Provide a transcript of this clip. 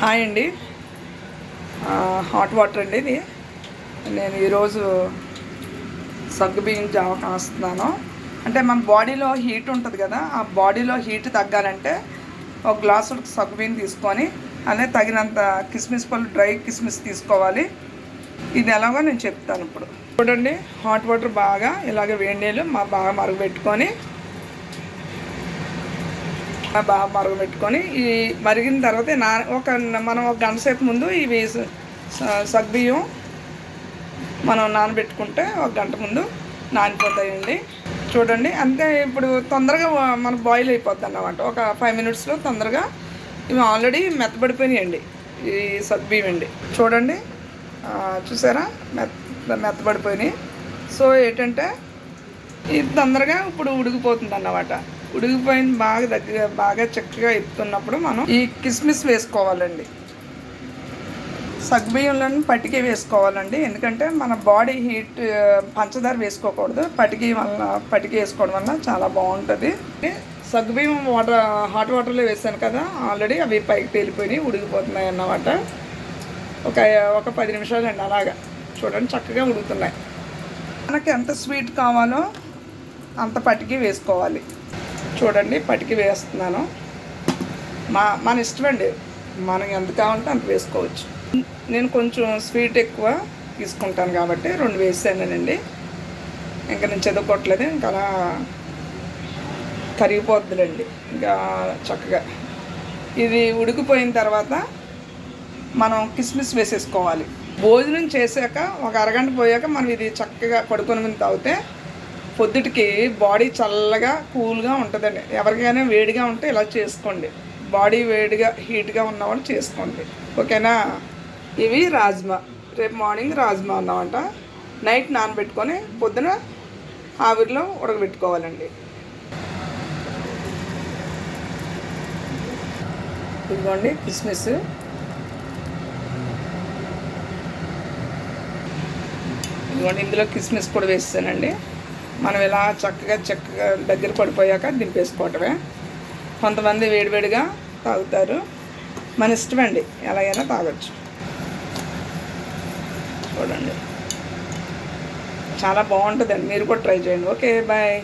Hi అండి. Hot water అండి ఇది. నేను ఈరోజు సగ్గుబియ్యం జావ కాస్తున్నాను. అంటే మన బాడీలో హీట్ ఉంటుంది కదా, ఆ బాడీలో హీట్ తగ్గాలంటే ఒక గ్లాసు సగ్గుబియ్యం తీసుకొని అలాగే తగినంత కిస్మిస్ పళ్ళు, డ్రై కిస్మిస్ తీసుకోవాలి. ఇది ఎలాగో నేను చెప్తాను ఇప్పుడు. చూడండి, హాట్ వాటర్ బాగా ఇలాగ వేడి నీళ్ళు బాగా మరగబెట్టుకొని ఈ మరిగిన తర్వాత మనం ఒక గంట సేపు ముందు ఇవి సగ్గుబియ్యం మనం నానబెట్టుకుంటే ఒక గంట ముందు నానిపోతాయండి. చూడండి, అంతే. ఇప్పుడు తొందరగా మనకు బాయిల్ అయిపోద్ది అన్నమాట. ఒక 5 మినిట్స్లో తొందరగా ఇవి ఆల్రెడీ మెత్తబడిపోయినాయండి ఈ సగ్గుబియ్యం అండి. చూడండి, చూసారా, మెత్తబడిపోయినాయి. సో ఏంటంటే ఇది తొందరగా ఇప్పుడు ఉడికిపోతుంది అన్నమాట. ఉడికిపోయిన బాగా చక్కగా ఎత్తున్నప్పుడు మనం ఈ కిస్మిస్ వేసుకోవాలండి. సగ్గుబియ్యంలోని పటికి వేసుకోవాలండి. ఎందుకంటే మన బాడీ హీట్ పంచదార వేసుకోకూడదు. పటికి వేసుకోవడం వల్ల చాలా బాగుంటుంది. సగ్గుబియ్యం హాట్ వాటర్లో వేసాను కదా, ఆల్రెడీ అవి పైకి తేలిపోయినాయి, ఉడికిపోతున్నాయి అన్నమాట. ఒక 10 నిమిషాలు అండి అలాగా. చూడండి, చక్కగా ఉడుకుతున్నాయి. మనకి ఎంత స్వీట్ కావాలో అంత పటికి వేసుకోవాలి. చూడండి, పటికి వేస్తున్నాను. మన ఇష్టం అండి, మనకి ఎంత కావాలంటే అంత వేసుకోవచ్చు. నేను కొంచెం స్వీట్ ఎక్కువ తీసుకుంటాను కాబట్టి 2 వేసానండి. ఇంకా నేను చదువుకోవట్లేదు, ఇంకా అలా కరిగిపోద్దులండి. ఇంకా చక్కగా ఇది ఉడికిపోయిన తర్వాత మనం కిస్మిస్ వేసేసుకోవాలి. భోజనం చేశాక ఒక అరగంట పోయాక మనం ఇది చక్కగా పడుకొని తాగితే పొద్దుటికి బాడీ చల్లగా కూల్గా ఉంటుందండి. ఎవరికైనా వేడిగా ఉంటే ఇలా చేసుకోండి. బాడీ వేడిగా హీట్గా ఉన్నవాళ్ళు చేసుకోండి, ఓకేనా. ఇవి రాజ్మా, రేపు మార్నింగ్ రాజ్మా అన్నమాట. నైట్ నానబెట్టుకొని పొద్దున ఆవిరిలో ఉడకబెట్టుకోవాలండి. ఇదిగోండి కిస్మిస్. ఇదిగోండి, ఇందులో కిస్మిస్ కూడా వేస్తానండి. మనం ఇలా చక్కగా దగ్గర పడిపోయాక దింపేసుకోవటమే. కొంతమంది వేడివేడిగా తాగుతారు, మన ఇష్టం అండి, ఎలాగైనా తాగొచ్చు. చూడండి, చాలా బాగుంటుందండి, మీరు కూడా ట్రై చేయండి. Okay, bye.